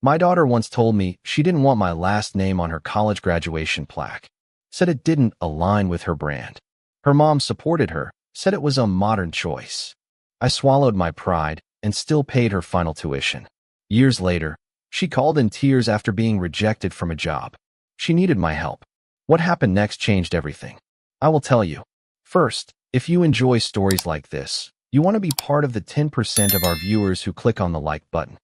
My daughter once told me she didn't want my last name on her college graduation plaque, said it didn't align with her brand. Her mom supported her, said it was a modern choice. I swallowed my pride and still paid her final tuition. Years later, she called in tears after being rejected from a job. She needed my help. What happened next changed everything. I will tell you. First, if you enjoy stories like this, you want to be part of the 10% of our viewers who click on the like button.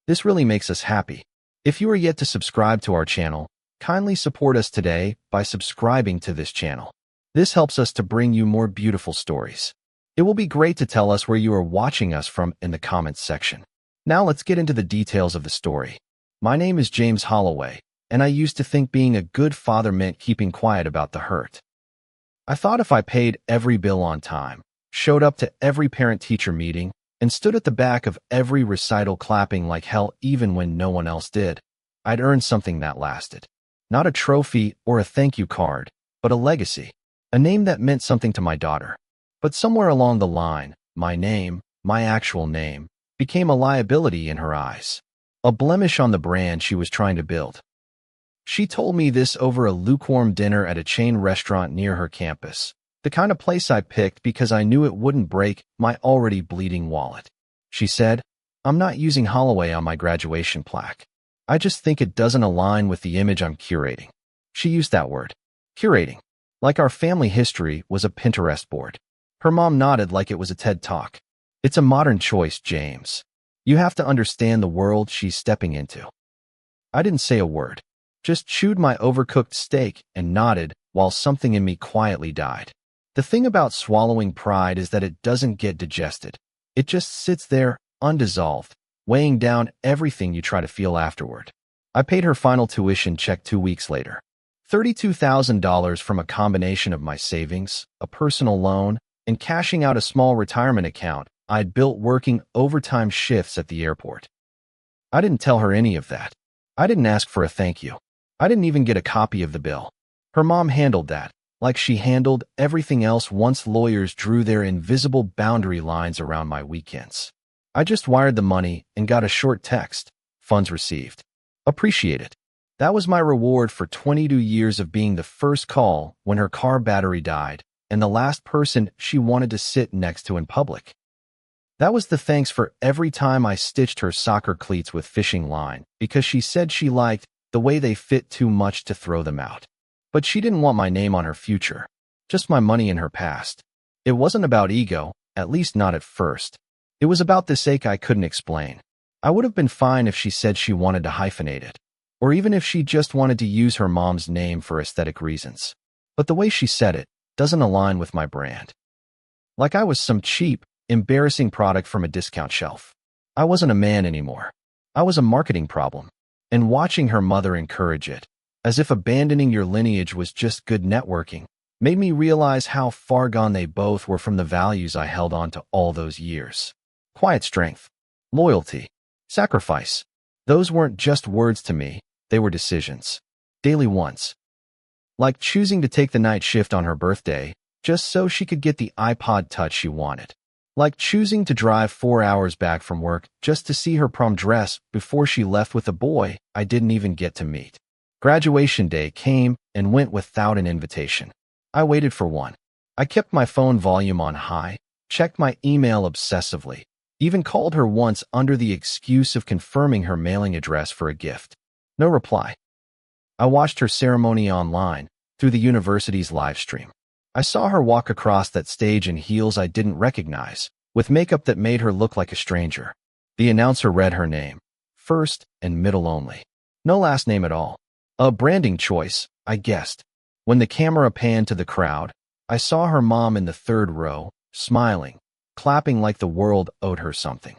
This really makes us happy. If you are yet to subscribe to our channel, kindly support us today by subscribing to this channel. This helps us to bring you more beautiful stories. It will be great to tell us where you are watching us from in the comments section. Now let's get into the details of the story. My name is James Holloway, and I used to think being a good father meant keeping quiet about the hurt. I thought if I paid every bill on time, showed up to every parent-teacher meeting, and stood at the back of every recital clapping like hell even when no one else did, I'd earned something that lasted. Not a trophy or a thank you card, but a legacy, a name that meant something to my daughter. But somewhere along the line, my name, my actual name, became a liability in her eyes, a blemish on the brand she was trying to build. She told me this over a lukewarm dinner at a chain restaurant near her campus, the kind of place I picked because I knew it wouldn't break my already bleeding wallet. She said, "I'm not using Holloway on my graduation plaque. I just think it doesn't align with the image I'm curating." She used that word, curating, like our family history was a Pinterest board. Her mom nodded like it was a TED Talk. "It's a modern choice, James. You have to understand the world she's stepping into." I didn't say a word, just chewed my overcooked steak and nodded while something in me quietly died. The thing about swallowing pride is that it doesn't get digested. It just sits there, undissolved, weighing down everything you try to feel afterward. I paid her final tuition check 2 weeks later. $32,000 from a combination of my savings, a personal loan, and cashing out a small retirement account I'd built working overtime shifts at the airport. I didn't tell her any of that. I didn't ask for a thank you. I didn't even get a copy of the bill. Her mom handled that, like she handled everything else once lawyers drew their invisible boundary lines around my weekends. I just wired the money and got a short text, "Funds received. Appreciate it." That was my reward for 22 years of being the first call when her car battery died and the last person she wanted to sit next to in public. That was the thanks for every time I stitched her soccer cleats with fishing line because she said she liked the way they fit too much to throw them out. But she didn't want my name on her future, just my money in her past. It wasn't about ego, at least not at first. It was about this ache I couldn't explain. I would have been fine if she said she wanted to hyphenate it, or even if she just wanted to use her mom's name for aesthetic reasons. But the way she said it doesn't align with my brand. Like I was some cheap, embarrassing product from a discount shelf. I wasn't a man anymore. I was a marketing problem. And watching her mother encourage it, as if abandoning your lineage was just good networking, made me realize how far gone they both were from the values I held on to all those years. Quiet strength, loyalty, sacrifice. Those weren't just words to me, they were decisions. Daily ones. Like choosing to take the night shift on her birthday, just so she could get the iPod Touch she wanted. Like choosing to drive 4 hours back from work just to see her prom dress before she left with a boy I didn't even get to meet. Graduation day came and went without an invitation. I waited for one. I kept my phone volume on high, checked my email obsessively, even called her once under the excuse of confirming her mailing address for a gift. No reply. I watched her ceremony online, through the university's live stream. I saw her walk across that stage in heels I didn't recognize, with makeup that made her look like a stranger. The announcer read her name, first and middle only. No last name at all. A branding choice, I guessed. When the camera panned to the crowd, I saw her mom in the third row, smiling, clapping like the world owed her something.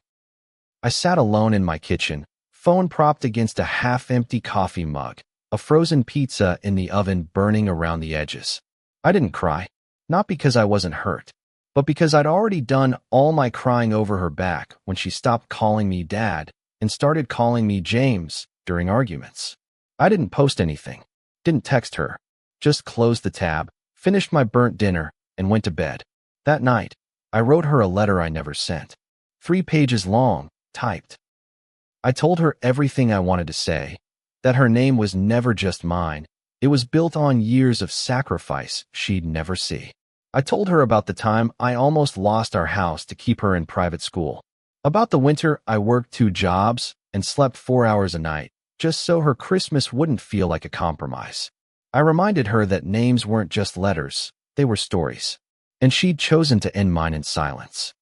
I sat alone in my kitchen, phone propped against a half-empty coffee mug, a frozen pizza in the oven burning around the edges. I didn't cry, not because I wasn't hurt, but because I'd already done all my crying over her back when she stopped calling me Dad and started calling me James during arguments. I didn't post anything, didn't text her, just closed the tab, finished my burnt dinner, and went to bed. That night, I wrote her a letter I never sent. 3 pages long, typed. I told her everything I wanted to say, that her name was never just mine. It was built on years of sacrifice she'd never see. I told her about the time I almost lost our house to keep her in private school. About the winter I worked 2 jobs and slept 4 hours a night, just so her Christmas wouldn't feel like a compromise. I reminded her that names weren't just letters, they were stories. And she'd chosen to end mine in silence.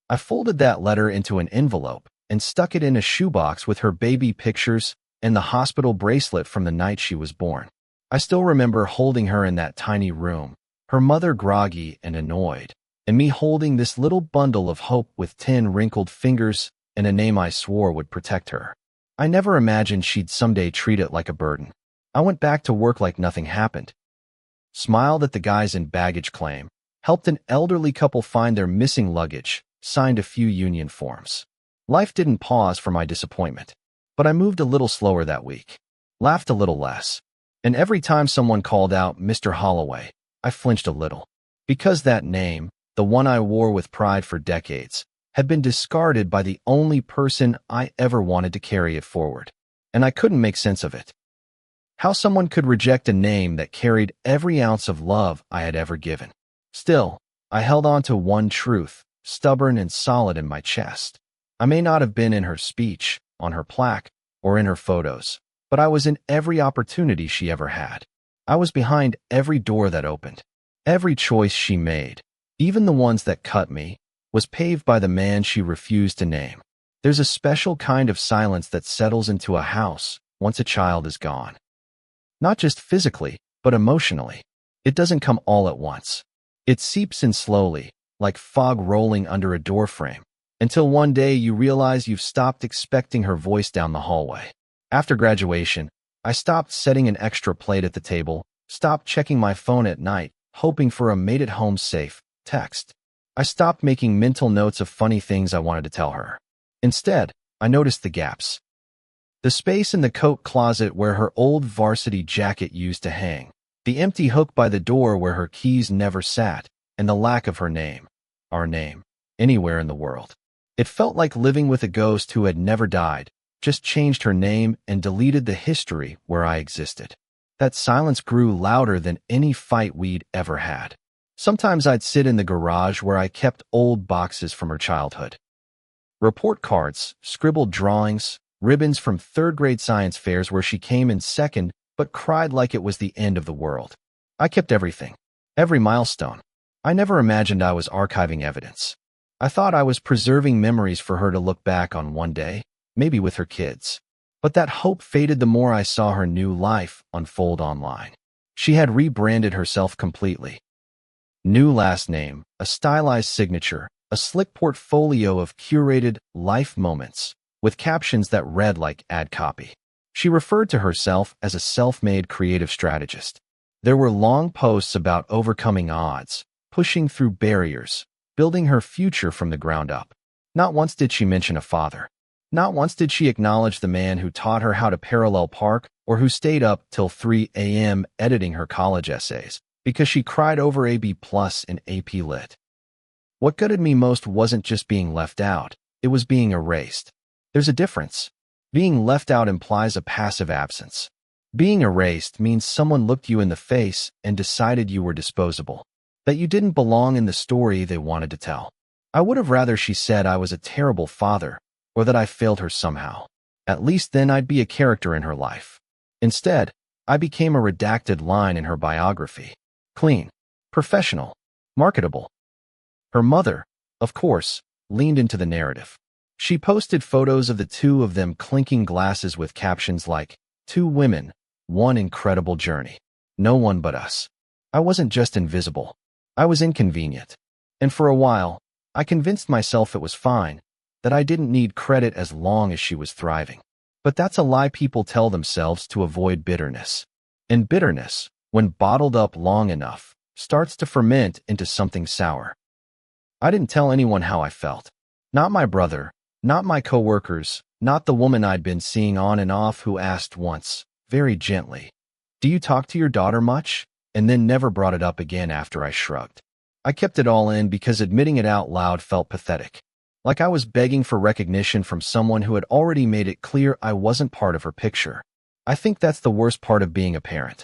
I folded that letter into an envelope and stuck it in a shoebox with her baby pictures and the hospital bracelet from the night she was born. I still remember holding her in that tiny room, her mother groggy and annoyed, and me holding this little bundle of hope with 10 wrinkled fingers and a name I swore would protect her. I never imagined she'd someday treat it like a burden. I went back to work like nothing happened, smiled at the guys in baggage claim, helped an elderly couple find their missing luggage, signed a few union forms. Life didn't pause for my disappointment, but I moved a little slower that week, laughed a little less, and every time someone called out Mr. Holloway, I flinched a little, because that name, the one I wore with pride for decades, had been discarded by the only person I ever wanted to carry it forward, and I couldn't make sense of it. How someone could reject a name that carried every ounce of love I had ever given. Still, I held on to one truth, stubborn and solid in my chest. I may not have been in her speech, on her plaque, or in her photos, but I was in every opportunity she ever had. I was behind every door that opened. Every choice she made, even the ones that cut me, was paved by the man she refused to name. There's a special kind of silence that settles into a house once a child is gone. Not just physically, but emotionally. It doesn't come all at once. It seeps in slowly, like fog rolling under a doorframe, until one day you realize you've stopped expecting her voice down the hallway. After graduation, I stopped setting an extra plate at the table, stopped checking my phone at night, hoping for a made it home safe text. I stopped making mental notes of funny things I wanted to tell her. Instead, I noticed the gaps. The space in the coat closet where her old varsity jacket used to hang, the empty hook by the door where her keys never sat, and the lack of her name, our name, anywhere in the world. It felt like living with a ghost who had never died, just changed her name and deleted the history where I existed. That silence grew louder than any fight we'd ever had. Sometimes I'd sit in the garage where I kept old boxes from her childhood. Report cards, scribbled drawings, ribbons from third-grade science fairs where she came in second but cried like it was the end of the world. I kept everything, every milestone. I never imagined I was archiving evidence. I thought I was preserving memories for her to look back on one day, maybe with her kids. But that hope faded the more I saw her new life unfold online. She had rebranded herself completely. New last name, a stylized signature, a slick portfolio of curated life moments, with captions that read like ad copy. She referred to herself as a self-made creative strategist. There were long posts about overcoming odds, pushing through barriers, building her future from the ground up. Not once did she mention a father. Not once did she acknowledge the man who taught her how to parallel park or who stayed up till 3 a.m. editing her college essays because she cried over a B+ in AP Lit. What gutted me most wasn't just being left out, it was being erased. There's a difference. Being left out implies a passive absence. Being erased means someone looked you in the face and decided you were disposable, that you didn't belong in the story they wanted to tell. I would have rather she said I was a terrible father or that I failed her somehow. At least then I'd be a character in her life. Instead, I became a redacted line in her biography. Clean, professional, marketable. Her mother, of course, leaned into the narrative. She posted photos of the two of them clinking glasses with captions like, "Two women, one incredible journey. No one but us." I wasn't just invisible. I was inconvenient. And for a while, I convinced myself it was fine, that I didn't need credit as long as she was thriving. But that's a lie people tell themselves to avoid bitterness. And bitterness, when bottled up long enough, starts to ferment into something sour. I didn't tell anyone how I felt. Not my brother, not my coworkers, not the woman I'd been seeing on and off who asked once, very gently, "Do you talk to your daughter much?" and then never brought it up again after I shrugged. I kept it all in because admitting it out loud felt pathetic. like I was begging for recognition from someone who had already made it clear I wasn't part of her picture. I think that's the worst part of being a parent.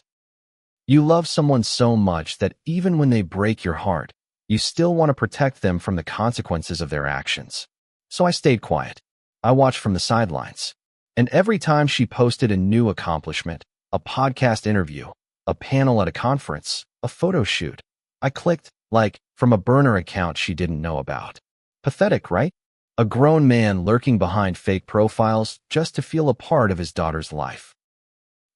You love someone so much that even when they break your heart, you still want to protect them from the consequences of their actions. So I stayed quiet. I watched from the sidelines. And every time she posted a new accomplishment, a podcast interview, a panel at a conference, a photo shoot, I clicked, like, from a burner account she didn't know about. Pathetic, right? A grown man lurking behind fake profiles just to feel a part of his daughter's life.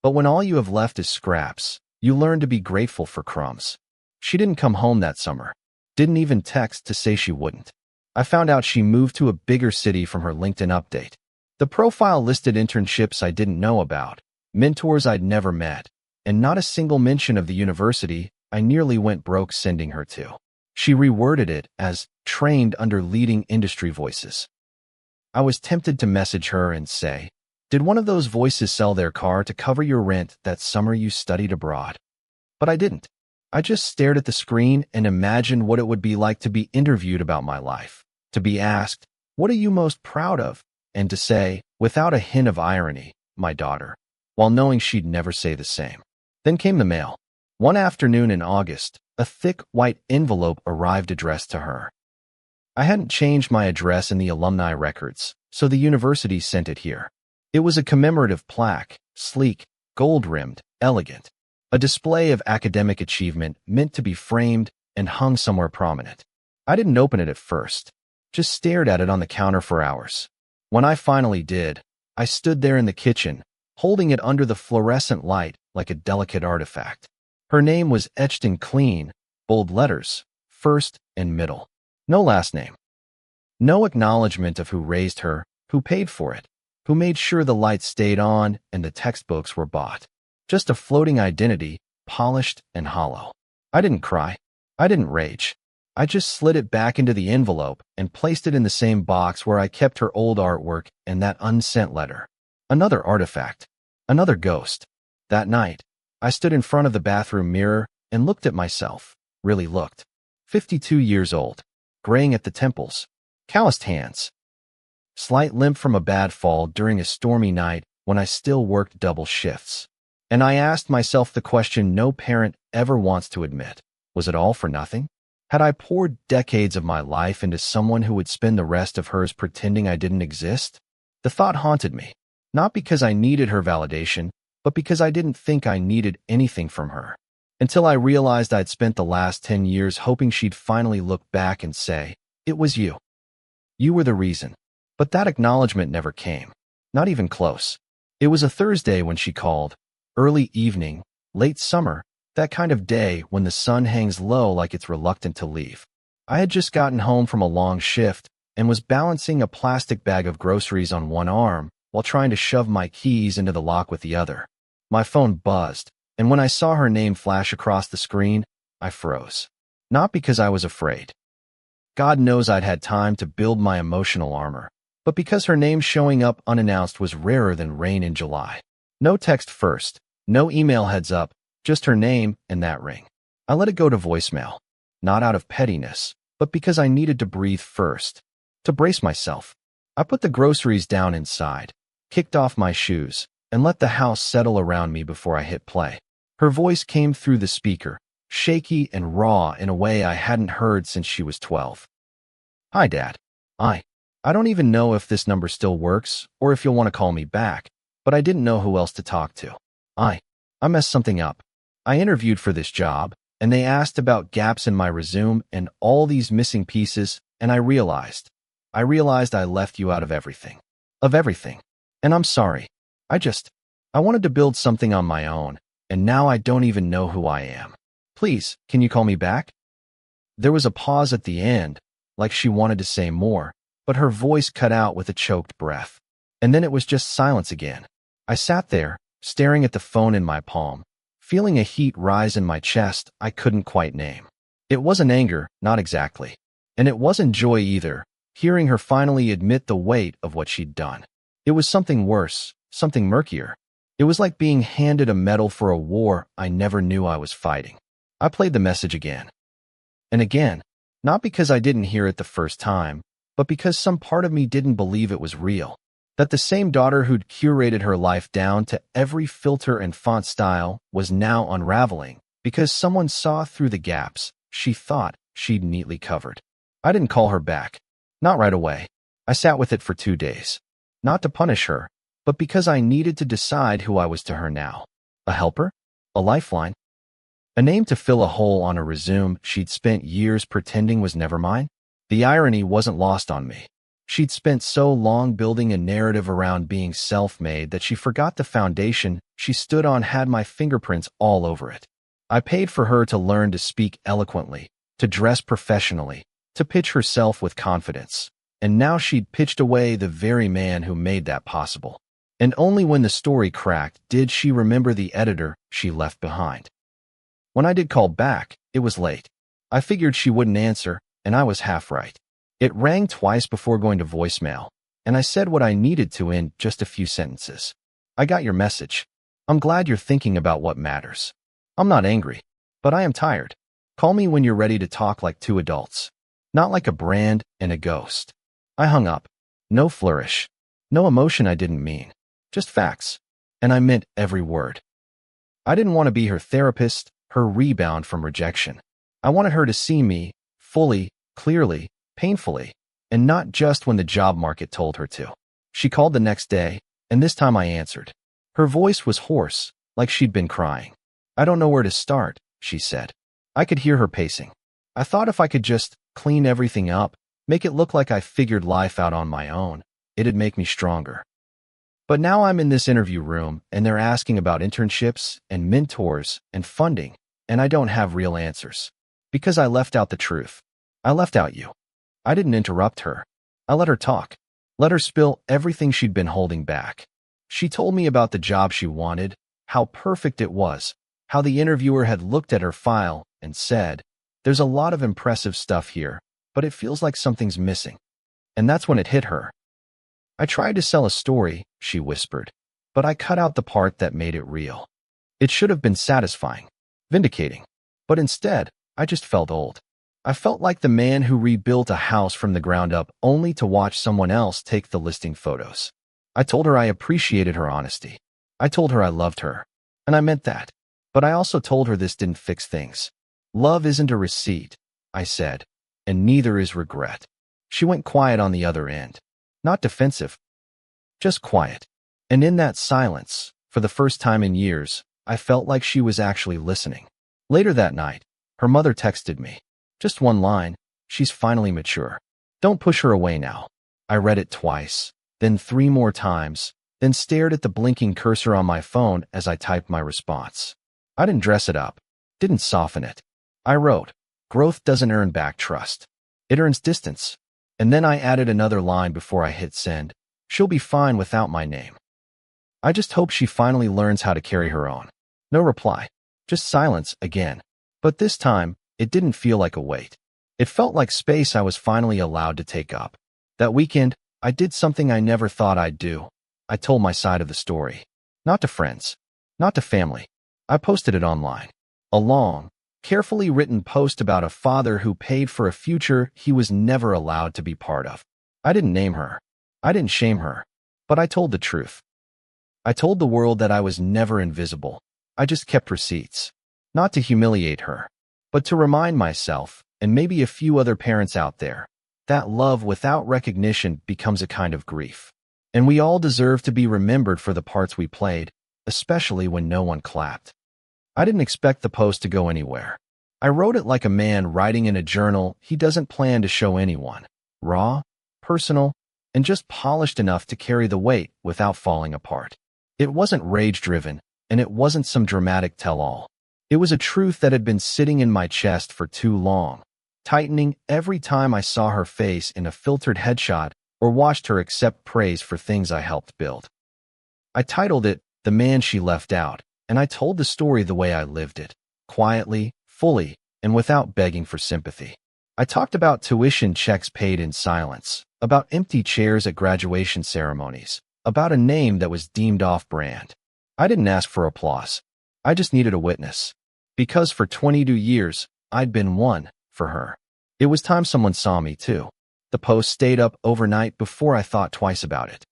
But when all you have left is scraps, you learn to be grateful for crumbs. She didn't come home that summer. Didn't even text to say she wouldn't. I found out she moved to a bigger city from her LinkedIn update. The profile listed internships I didn't know about, mentors I'd never met, and not a single mention of the university I nearly went broke sending her to. She reworded it as trained under leading industry voices. I was tempted to message her and say, "Did one of those voices sell their car to cover your rent that summer you studied abroad?" But I didn't. I just stared at the screen and imagined what it would be like to be interviewed about my life, to be asked, "What are you most proud of?" and to say, without a hint of irony, "My daughter," while knowing she'd never say the same. Then came the mail. One afternoon in August, a thick white envelope arrived addressed to her. I hadn't changed my address in the alumni records, so the university sent it here. It was a commemorative plaque, sleek, gold-rimmed, elegant, a display of academic achievement meant to be framed and hung somewhere prominent. I didn't open it at first, just stared at it on the counter for hours. When I finally did, I stood there in the kitchen, holding it under the fluorescent light like a delicate artifact. Her name was etched in clean, bold letters, first and middle. No last name. No acknowledgement of who raised her, who paid for it, who made sure the lights stayed on and the textbooks were bought. Just a floating identity, polished and hollow. I didn't cry. I didn't rage. I just slid it back into the envelope and placed it in the same box where I kept her old artwork and that unsent letter. Another artifact. Another ghost. That night, I stood in front of the bathroom mirror and looked at myself. Really looked. 52 years old. Graying at the temples. Calloused hands. Slight limp from a bad fall during a stormy night when I still worked double shifts. And I asked myself the question no parent ever wants to admit. Was it all for nothing? Had I poured decades of my life into someone who would spend the rest of hers pretending I didn't exist? The thought haunted me, not because I needed her validation, but because I didn't think I needed anything from her. Until I realized I'd spent the last 10 years hoping she'd finally look back and say, "It was you. You were the reason." But that acknowledgement never came. Not even close. It was a Thursday when she called. Early evening, late summer, that kind of day when the sun hangs low like it's reluctant to leave. I had just gotten home from a long shift and was balancing a plastic bag of groceries on one arm while trying to shove my keys into the lock with the other. My phone buzzed, and when I saw her name flash across the screen, I froze. Not because I was afraid. God knows I'd had time to build my emotional armor, but because her name showing up unannounced was rarer than rain in July. No text first, no email heads up, just her name and that ring. I let it go to voicemail, not out of pettiness, but because I needed to breathe first, to brace myself. I put the groceries down inside, kicked off my shoes, and let the house settle around me before I hit play. Her voice came through the speaker, shaky and raw in a way I hadn't heard since she was 12. "Hi, Dad. I don't even know if this number still works or if you'll want to call me back, but I didn't know who else to talk to. I messed something up. I interviewed for this job, and they asked about gaps in my resume and all these missing pieces, and I realized I left you out of everything. Of everything. And I'm sorry. I wanted to build something on my own, and now I don't even know who I am. Please, can you call me back?" There was a pause at the end, like she wanted to say more, but her voice cut out with a choked breath. And then it was just silence again. I sat there, staring at the phone in my palm, feeling a heat rise in my chest I couldn't quite name. It wasn't anger, not exactly. And it wasn't joy either, hearing her finally admit the weight of what she'd done. It was something worse, something murkier. It was like being handed a medal for a war I never knew I was fighting. I played the message again. And again, not because I didn't hear it the first time, but because some part of me didn't believe it was real. That the same daughter who'd curated her life down to every filter and font style was now unraveling because someone saw through the gaps she thought she'd neatly covered. I didn't call her back. Not right away. I sat with it for 2 days. Not to punish her, but because I needed to decide who I was to her now. A helper? A lifeline? A name to fill a hole on a resume she'd spent years pretending was never mine? The irony wasn't lost on me. She'd spent so long building a narrative around being self-made that she forgot the foundation she stood on had my fingerprints all over it. I paid for her to learn to speak eloquently, to dress professionally, to pitch herself with confidence. And now she'd pitched away the very man who made that possible. And only when the story cracked did she remember the editor she left behind. When I did call back, it was late. I figured she wouldn't answer, and I was half right. It rang twice before going to voicemail, and I said what I needed to in just a few sentences. I got your message. I'm glad you're thinking about what matters. I'm not angry, but I am tired. Call me when you're ready to talk like two adults, not like a brand and a ghost. I hung up. No flourish. No emotion I didn't mean. Just facts. And I meant every word. I didn't want to be her therapist, her rebound from rejection. I wanted her to see me, fully, clearly, painfully, and not just when the job market told her to. She called the next day, and this time I answered. Her voice was hoarse, like she'd been crying. I don't know where to start, she said. I could hear her pacing. I thought if I could just clean everything up, make it look like I figured life out on my own, it'd make me stronger. But now I'm in this interview room, and they're asking about internships and mentors and funding, and I don't have real answers. Because I left out the truth. I left out you. I didn't interrupt her. I let her talk. Let her spill everything she'd been holding back. She told me about the job she wanted, how perfect it was, how the interviewer had looked at her file and said, "There's a lot of impressive stuff here, but it feels like something's missing." And that's when it hit her. I tried to sell a story, she whispered, but I cut out the part that made it real. It should have been satisfying, vindicating, but instead, I just felt old. I felt like the man who rebuilt a house from the ground up only to watch someone else take the listing photos. I told her I appreciated her honesty. I told her I loved her, and I meant that. But I also told her this didn't fix things. Love isn't a receipt, I said, and neither is regret. She went quiet on the other end. Not defensive, just quiet. And in that silence, for the first time in years, I felt like she was actually listening. Later that night, her mother texted me. Just one line, she's finally mature. Don't push her away now. I read it twice, then 3 more times, then stared at the blinking cursor on my phone as I typed my response. I didn't dress it up, didn't soften it. I wrote, growth doesn't earn back trust. It earns distance. And then I added another line before I hit send. She'll be fine without my name. I just hope she finally learns how to carry her own. No reply, just silence again. But this time, it didn't feel like a weight. It felt like space I was finally allowed to take up. That weekend, I did something I never thought I'd do. I told my side of the story. Not to friends, not to family. I posted it online. A long, carefully written post about a father who paid for a future he was never allowed to be part of. I didn't name her. I didn't shame her. But I told the truth. I told the world that I was never invisible. I just kept receipts. Not to humiliate her, but to remind myself, and maybe a few other parents out there, that love without recognition becomes a kind of grief. And we all deserve to be remembered for the parts we played, especially when no one clapped. I didn't expect the post to go anywhere. I wrote it like a man writing in a journal he doesn't plan to show anyone. Raw, personal, and just polished enough to carry the weight without falling apart. It wasn't rage-driven, and it wasn't some dramatic tell-all. It was a truth that had been sitting in my chest for too long, tightening every time I saw her face in a filtered headshot or watched her accept praise for things I helped build. I titled it, The Man She Left Out, and I told the story the way I lived it, quietly, fully, and without begging for sympathy. I talked about tuition checks paid in silence, about empty chairs at graduation ceremonies, about a name that was deemed off-brand. I didn't ask for applause. I just needed a witness. Because for 22 years, I'd been one for her. It was time someone saw me too. The post stayed up overnight before I thought twice about it.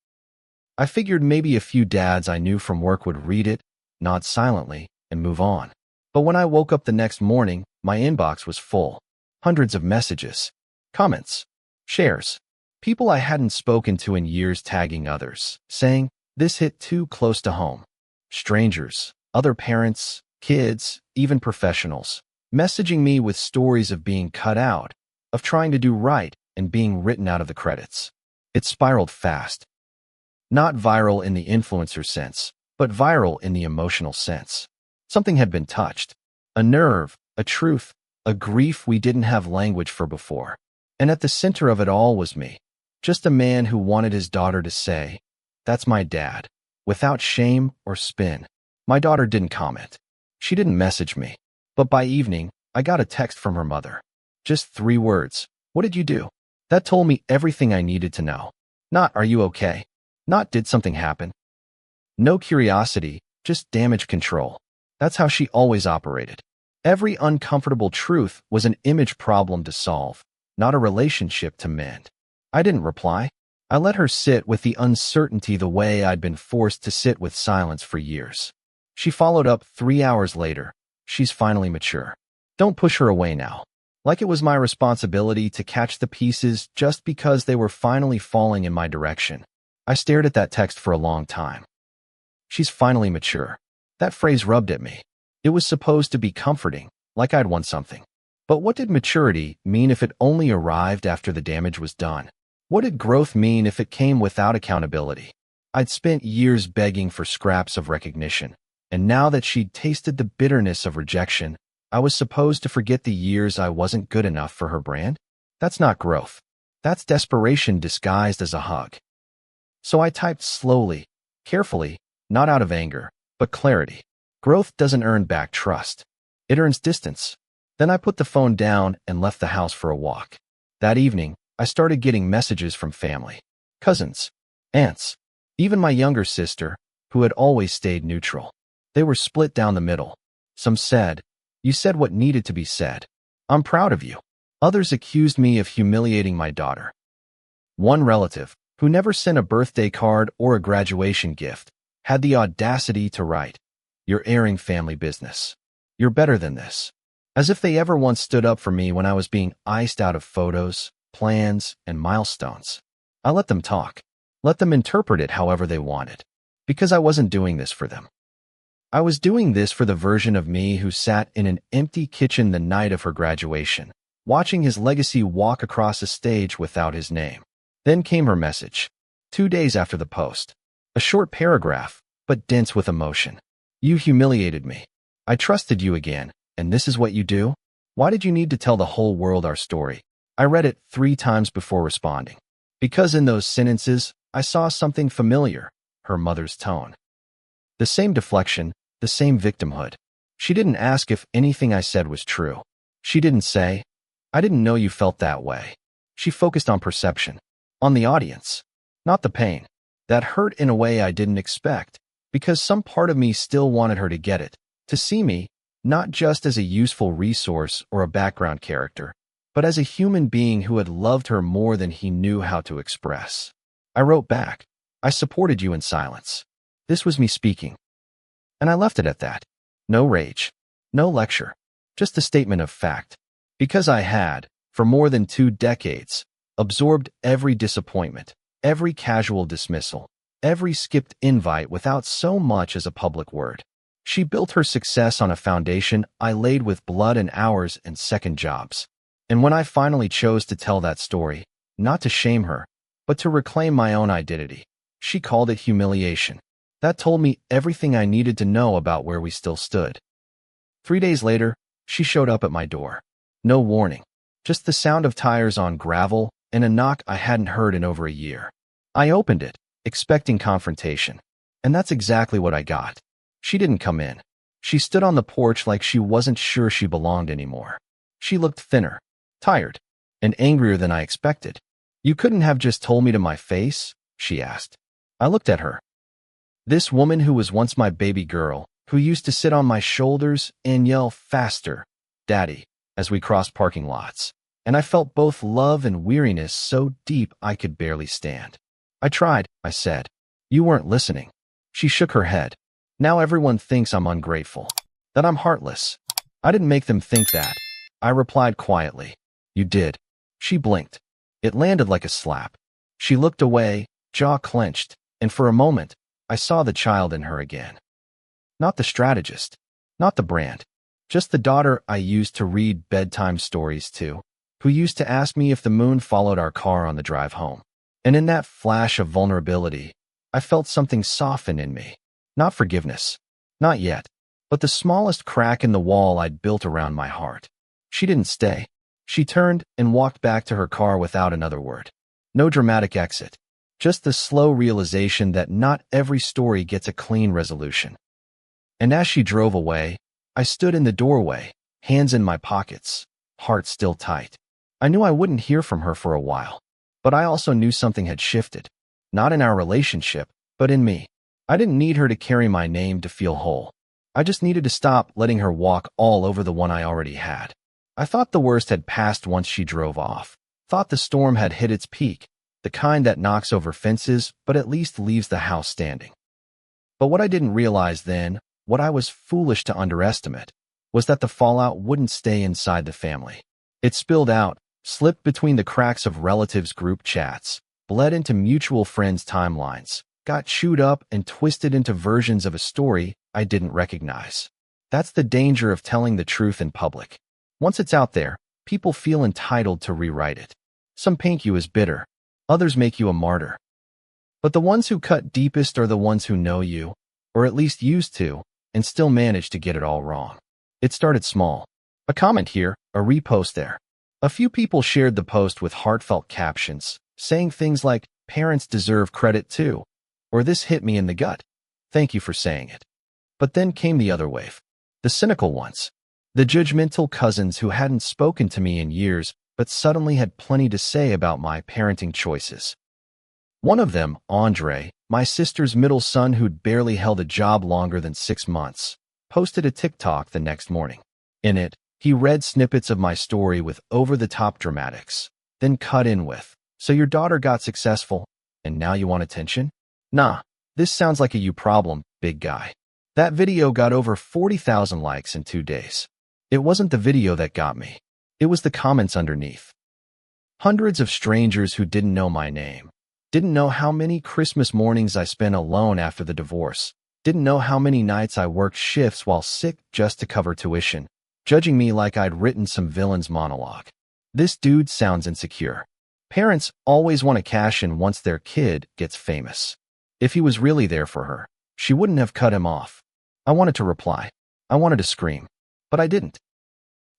I figured maybe a few dads I knew from work would read it, nod silently, and move on. But when I woke up the next morning, my inbox was full. Hundreds of messages, comments, shares. People I hadn't spoken to in years tagging others, saying, "This hit too close to home." Strangers, other parents, kids, even professionals, messaging me with stories of being cut out, of trying to do right, and being written out of the credits. It spiraled fast. Not viral in the influencer sense, but viral in the emotional sense. Something had been touched. A nerve, a truth, a grief we didn't have language for before. And at the center of it all was me. Just a man who wanted his daughter to say, "That's my dad," without shame or spin. My daughter didn't comment. She didn't message me. But by evening, I got a text from her mother. Just 3 words. "What did you do?" That told me everything I needed to know. Not, "Are you okay?" Not, "Did something happen?" No curiosity, just damage control. That's how she always operated. Every uncomfortable truth was an image problem to solve, not a relationship to mend. I didn't reply. I let her sit with the uncertainty the way I'd been forced to sit with silence for years. She followed up 3 hours later. "She's finally mature. Don't push her away now." Like it was my responsibility to catch the pieces just because they were finally falling in my direction. I stared at that text for a long time. "She's finally mature." That phrase rubbed at me. It was supposed to be comforting, like I'd won something. But what did maturity mean if it only arrived after the damage was done? What did growth mean if it came without accountability? I'd spent years begging for scraps of recognition, and now that she'd tasted the bitterness of rejection, I was supposed to forget the years I wasn't good enough for her brand? That's not growth. That's desperation disguised as a hug. So I typed slowly, carefully, not out of anger, but clarity. Growth doesn't earn back trust. It earns distance. Then I put the phone down and left the house for a walk. That evening, I started getting messages from family, cousins, aunts, even my younger sister, who had always stayed neutral. They were split down the middle. Some said, "You said what needed to be said. I'm proud of you." Others accused me of humiliating my daughter. One relative, who never sent a birthday card or a graduation gift, had the audacity to write, "You're airing family business. You're better than this." As if they ever once stood up for me when I was being iced out of photos, plans, and milestones. I let them talk. Let them interpret it however they wanted. Because I wasn't doing this for them. I was doing this for the version of me who sat in an empty kitchen the night of her graduation, watching his legacy walk across a stage without his name. Then came her message. 2 days after the post. A short paragraph, but dense with emotion. "You humiliated me. I trusted you again, and this is what you do? Why did you need to tell the whole world our story?" I read it 3 times before responding. Because in those sentences, I saw something familiar, her mother's tone. The same deflection, the same victimhood. She didn't ask if anything I said was true. She didn't say, "I didn't know you felt that way." She focused on perception, on the audience, not the pain. That hurt in a way I didn't expect, because some part of me still wanted her to get it, to see me, not just as a useful resource or a background character, but as a human being who had loved her more than he knew how to express. I wrote back, "I supported you in silence." This was me speaking. And I left it at that. No rage, no lecture, just a statement of fact. Because I had, for more than 2 decades, absorbed every disappointment, every casual dismissal, every skipped invite without so much as a public word. She built her success on a foundation I laid with blood and hours and second jobs. And when I finally chose to tell that story, not to shame her, but to reclaim my own identity, she called it humiliation. That told me everything I needed to know about where we still stood. 3 days later, she showed up at my door. No warning, just the sound of tires on gravel and a knock I hadn't heard in over a year. I opened it, expecting confrontation. And that's exactly what I got. She didn't come in. She stood on the porch like she wasn't sure she belonged anymore. She looked thinner, tired, and angrier than I expected. "You couldn't have just told me to my face?" she asked. I looked at her. This woman who was once my baby girl, who used to sit on my shoulders and yell, "Faster, Daddy," as we crossed parking lots. and I felt both love and weariness so deep I could barely stand. I tried, I said. You weren't listening. She shook her head. Now everyone thinks I'm ungrateful, that I'm heartless. I didn't make them think that. I replied quietly. You did. She blinked. It landed like a slap. She looked away, jaw clenched, and for a moment, I saw the child in her again. Not the strategist, not the brand, just the daughter I used to read bedtime stories to, who used to ask me if the moon followed our car on the drive home. And in that flash of vulnerability, I felt something soften in me. Not forgiveness. Not yet. But the smallest crack in the wall I'd built around my heart. She didn't stay. She turned and walked back to her car without another word. No dramatic exit. Just the slow realization that not every story gets a clean resolution. And as she drove away, I stood in the doorway, hands in my pockets, heart still tight. I knew I wouldn't hear from her for a while, but I also knew something had shifted. Not in our relationship, but in me. I didn't need her to carry my name to feel whole. I just needed to stop letting her walk all over the one I already had. I thought the worst had passed once she drove off. Thought the storm had hit its peak, the kind that knocks over fences but at least leaves the house standing. But what I didn't realize then, what I was foolish to underestimate, was that the fallout wouldn't stay inside the family. It spilled out, slipped between the cracks of relatives' group chats, bled into mutual friends' timelines, got chewed up and twisted into versions of a story I didn't recognize. That's the danger of telling the truth in public. Once it's out there, people feel entitled to rewrite it. Some paint you as bitter, others make you a martyr. But the ones who cut deepest are the ones who know you, or at least used to, and still manage to get it all wrong. It started small. A comment here, a repost there. A few people shared the post with heartfelt captions, saying things like, "Parents deserve credit too," or "This hit me in the gut. Thank you for saying it." But then came the other wave. The cynical ones. The judgmental cousins who hadn't spoken to me in years, but suddenly had plenty to say about my parenting choices. One of them, Andre, my sister's middle son who'd barely held a job longer than 6 months, posted a TikTok the next morning. In it, he read snippets of my story with over-the-top dramatics, then cut in with, "So your daughter got successful, and now you want attention? Nah, this sounds like a you problem, big guy." That video got over 40,000 likes in 2 days. It wasn't the video that got me. It was the comments underneath. Hundreds of strangers who didn't know my name, didn't know how many Christmas mornings I spent alone after the divorce, didn't know how many nights I worked shifts while sick just to cover tuition, judging me like I'd written some villain's monologue. This dude sounds insecure. Parents always want to cash in once their kid gets famous. If he was really there for her, she wouldn't have cut him off. I wanted to reply. I wanted to scream. But I didn't.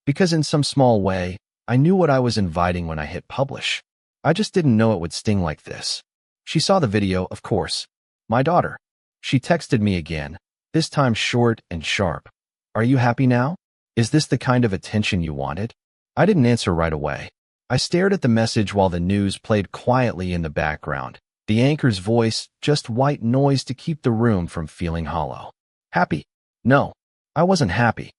Because in some small way, I knew what I was inviting when I hit publish. I just didn't know it would sting like this. She saw the video, of course. My daughter. She texted me again, this time short and sharp. "Are you happy now? Is this the kind of attention you wanted?" I didn't answer right away. I stared at the message while the news played quietly in the background. The anchor's voice, just white noise to keep the room from feeling hollow. Happy? No, I wasn't happy.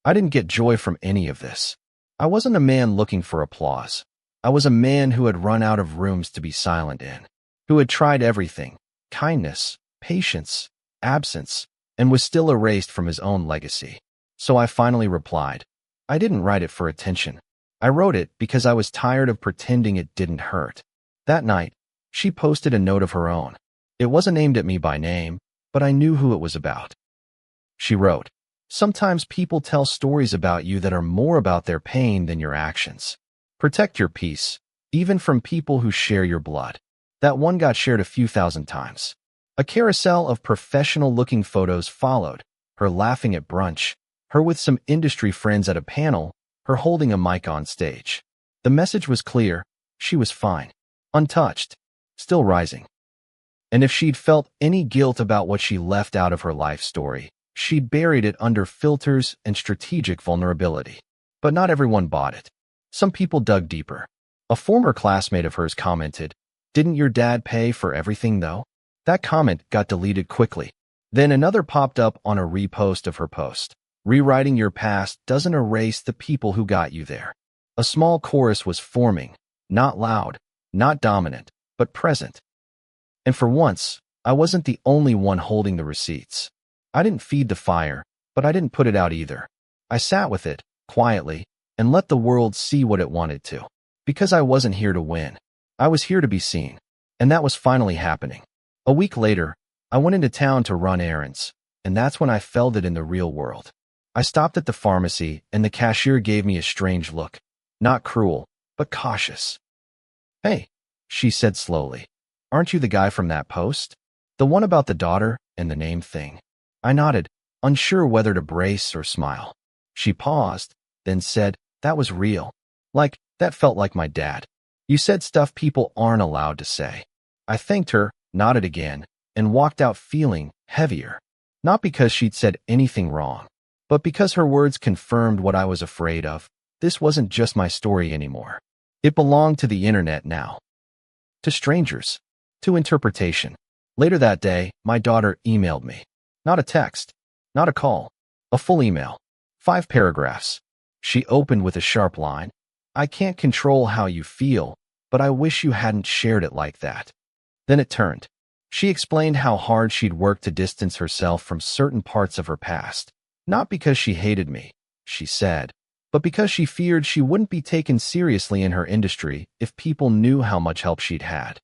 I didn't get joy from any of this. I wasn't a man looking for applause. I was a man who had run out of rooms to be silent in, who had tried everything, kindness, patience, absence, and was still erased from his own legacy. So I finally replied. I didn't write it for attention. I wrote it because I was tired of pretending it didn't hurt. That night, she posted a note of her own. It wasn't aimed at me by name, but I knew who it was about. She wrote, "Sometimes people tell stories about you that are more about their pain than your actions. Protect your peace, even from people who share your blood." That one got shared a few thousand times. A carousel of professional-looking photos followed, her laughing at brunch, her with some industry friends at a panel, her holding a mic on stage. The message was clear. She was fine. Untouched. Still rising. And if she'd felt any guilt about what she left out of her life story, she'd buried it under filters and strategic vulnerability. But not everyone bought it. Some people dug deeper. A former classmate of hers commented, "Didn't your dad pay for everything, though?" That comment got deleted quickly. Then another popped up on a repost of her post. "Rewriting your past doesn't erase the people who got you there." A small chorus was forming, not loud, not dominant, but present. And for once, I wasn't the only one holding the receipts. I didn't feed the fire, but I didn't put it out either. I sat with it, quietly, and let the world see what it wanted to. Because I wasn't here to win. I was here to be seen. And that was finally happening. A week later, I went into town to run errands, and that's when I felt it in the real world. I stopped at the pharmacy, and the cashier gave me a strange look. Not cruel, but cautious. "Hey," she said slowly. "Aren't you the guy from that post? The one about the daughter and the name thing?" I nodded, unsure whether to brace or smile. She paused, then said, "That was real. That felt like my dad. You said stuff people aren't allowed to say." I thanked her, nodded again, and walked out feeling heavier. Not because she'd said anything wrong, but because her words confirmed what I was afraid of. This wasn't just my story anymore. It belonged to the internet now. To strangers. To interpretation. Later that day, my daughter emailed me. Not a text. Not a call. A full email. 5 paragraphs. She opened with a sharp line. "I can't control how you feel, but I wish you hadn't shared it like that." Then it turned. She explained how hard she'd worked to distance herself from certain parts of her past. Not because she hated me, she said, but because she feared she wouldn't be taken seriously in her industry if people knew how much help she'd had.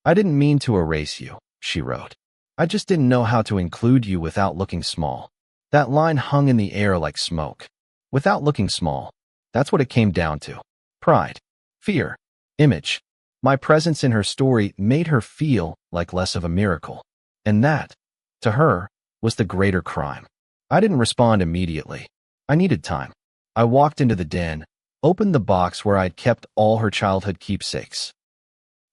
"I didn't mean to erase you," she wrote. "I just didn't know how to include you without looking small." That line hung in the air like smoke. Without looking small. That's what it came down to. Pride. Fear. Image. My presence in her story made her feel like less of a miracle. And that, to her, was the greater crime. I didn't respond immediately. I needed time. I walked into the den, opened the box where I'd kept all her childhood keepsakes.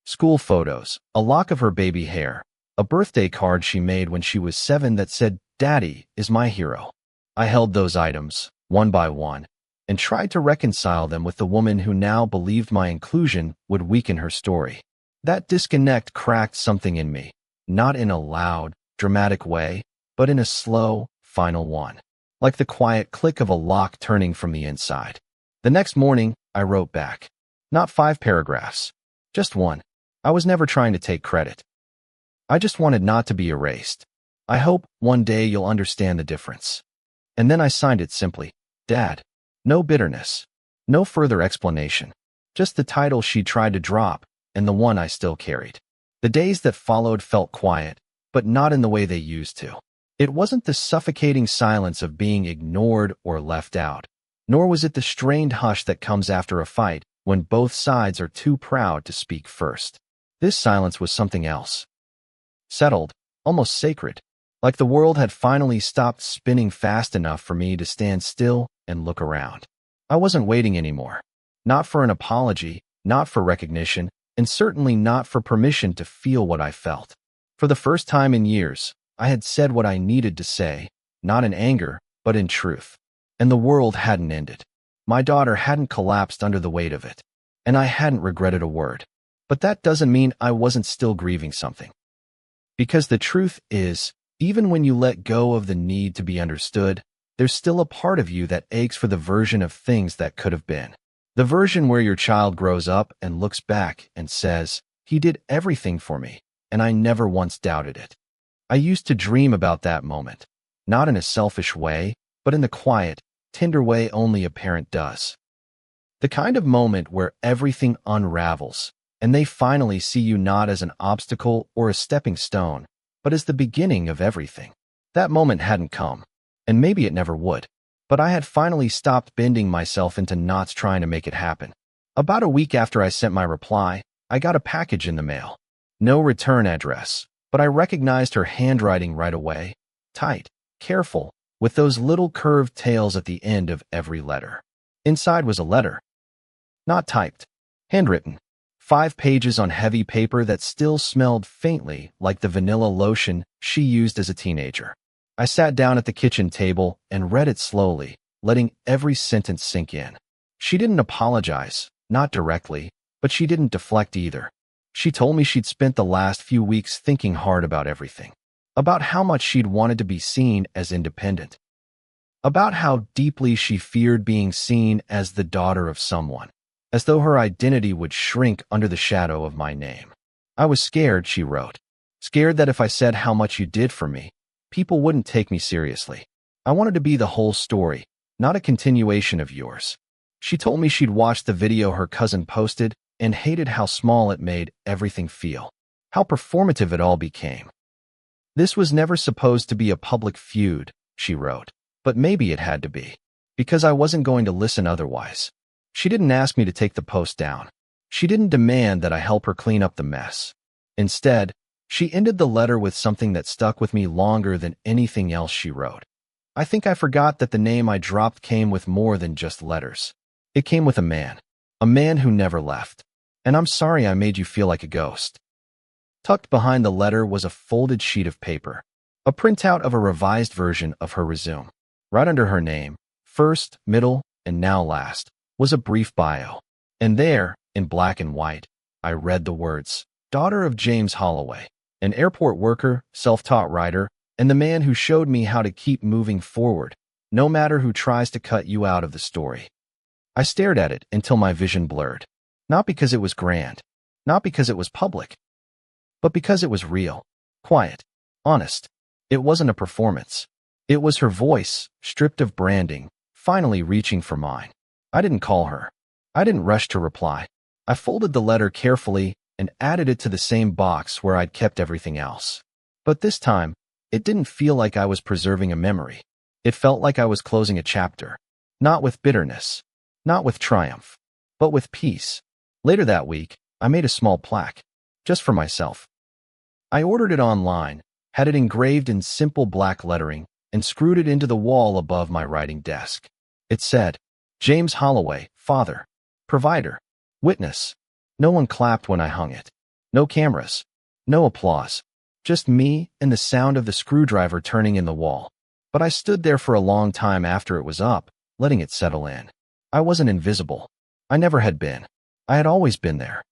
School photos, a lock of her baby hair, a birthday card she made when she was 7 that said, "Daddy is my hero." I held those items, one by one, and tried to reconcile them with the woman who now believed my inclusion would weaken her story. That disconnect cracked something in me, not in a loud, dramatic way, but in a slow, final one, like the quiet click of a lock turning from the inside. The next morning, I wrote back. Not 5 paragraphs, just one. I was never trying to take credit. I just wanted not to be erased. I hope one day you'll understand the difference. And then I signed it simply, Dad. No bitterness. No further explanation. Just the title she tried to drop, and the one I still carried. The days that followed felt quiet, but not in the way they used to. It wasn't the suffocating silence of being ignored or left out, nor was it the strained hush that comes after a fight when both sides are too proud to speak first. This silence was something else. Settled, almost sacred, like the world had finally stopped spinning fast enough for me to stand still and look around. I wasn't waiting anymore. Not for an apology, not for recognition, and certainly not for permission to feel what I felt. For the first time in years, I had said what I needed to say, not in anger, but in truth. And the world hadn't ended. My daughter hadn't collapsed under the weight of it, and I hadn't regretted a word. But that doesn't mean I wasn't still grieving something. Because the truth is, even when you let go of the need to be understood, there's still a part of you that aches for the version of things that could have been. The version where your child grows up and looks back and says, "He did everything for me, and I never once doubted it." I used to dream about that moment, not in a selfish way, but in the quiet, tender way only a parent does. The kind of moment where everything unravels, and they finally see you not as an obstacle or a stepping stone, but as the beginning of everything. That moment hadn't come, and maybe it never would, but I had finally stopped bending myself into knots trying to make it happen. About a week after I sent my reply, I got a package in the mail. No return address, but I recognized her handwriting right away. Tight, careful, with those little curved tails at the end of every letter. Inside was a letter. Not typed. Handwritten. 5 pages on heavy paper that still smelled faintly like the vanilla lotion she used as a teenager. I sat down at the kitchen table and read it slowly, letting every sentence sink in. She didn't apologize, not directly, but she didn't deflect either. She told me she'd spent the last few weeks thinking hard about everything, about how much she'd wanted to be seen as independent. about how deeply she feared being seen as the daughter of someone, as though her identity would shrink under the shadow of my name. I was scared, she wrote. Scared that if I said how much you did for me, people wouldn't take me seriously. I wanted to be the whole story, not a continuation of yours. She told me she'd watched the video her cousin posted and hated how small it made everything feel, how performative it all became. This was never supposed to be a public feud, she wrote, but maybe it had to be, because I wasn't going to listen otherwise. She didn't ask me to take the post down. She didn't demand that I help her clean up the mess. Instead, she ended the letter with something that stuck with me longer than anything else she wrote. I think I forgot that the name I dropped came with more than just letters. It came with a man who never left. And I'm sorry I made you feel like a ghost. Tucked behind the letter was a folded sheet of paper, a printout of a revised version of her resume. Right under her name, first, middle, and now last, was a brief bio. And there, in black and white, I read the words, daughter of James Holloway, an airport worker, self-taught writer, and the man who showed me how to keep moving forward, no matter who tries to cut you out of the story. I stared at it until my vision blurred. Not because it was grand, not because it was public, but because it was real, quiet, honest. It wasn't a performance. It was her voice, stripped of branding, finally reaching for mine. I didn't call her. I didn't rush to reply. I folded the letter carefully and added it to the same box where I'd kept everything else. But this time, it didn't feel like I was preserving a memory. It felt like I was closing a chapter, not with bitterness, not with triumph, but with peace. Later that week, I made a small plaque, just for myself. I ordered it online, had it engraved in simple black lettering, and screwed it into the wall above my writing desk. It said, James Holloway, father, provider, witness. No one clapped when I hung it. No cameras. No applause. Just me and the sound of the screwdriver turning in the wall. But I stood there for a long time after it was up, letting it settle in. I wasn't invisible. I never had been. I had always been there.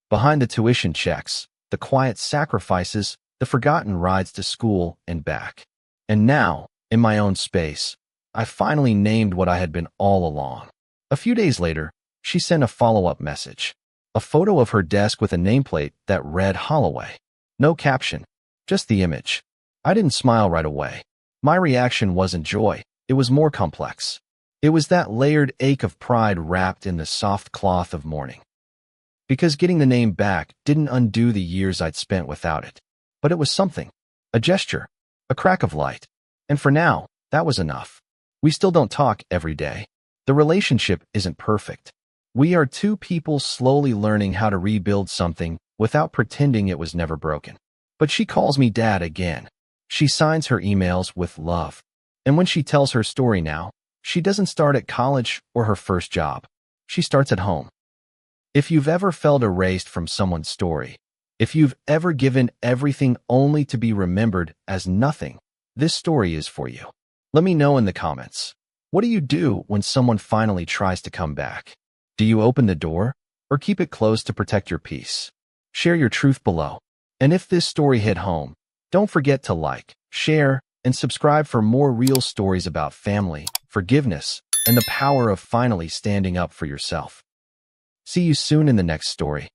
Behind the tuition checks, the quiet sacrifices, the forgotten rides to school and back. And now, in my own space, I finally named what I had been all along. A few days later, she sent a follow-up message. A photo of her desk with a nameplate that read Holloway. No caption, just the image. I didn't smile right away. My reaction wasn't joy. It was more complex. It was that layered ache of pride wrapped in the soft cloth of mourning. Because getting the name back didn't undo the years I'd spent without it. But it was something. A gesture. A crack of light. And for now, that was enough. We still don't talk every day. The relationship isn't perfect. We are two people slowly learning how to rebuild something without pretending it was never broken. But she calls me dad again. She signs her emails with love. And when she tells her story now, she doesn't start at college or her first job. She starts at home. If you've ever felt erased from someone's story, if you've ever given everything only to be remembered as nothing, this story is for you. Let me know in the comments. What do you do when someone finally tries to come back? Do you open the door or keep it closed to protect your peace? Share your truth below. And if this story hit home, don't forget to like, share, and subscribe for more real stories about family, forgiveness, and the power of finally standing up for yourself. See you soon in the next story.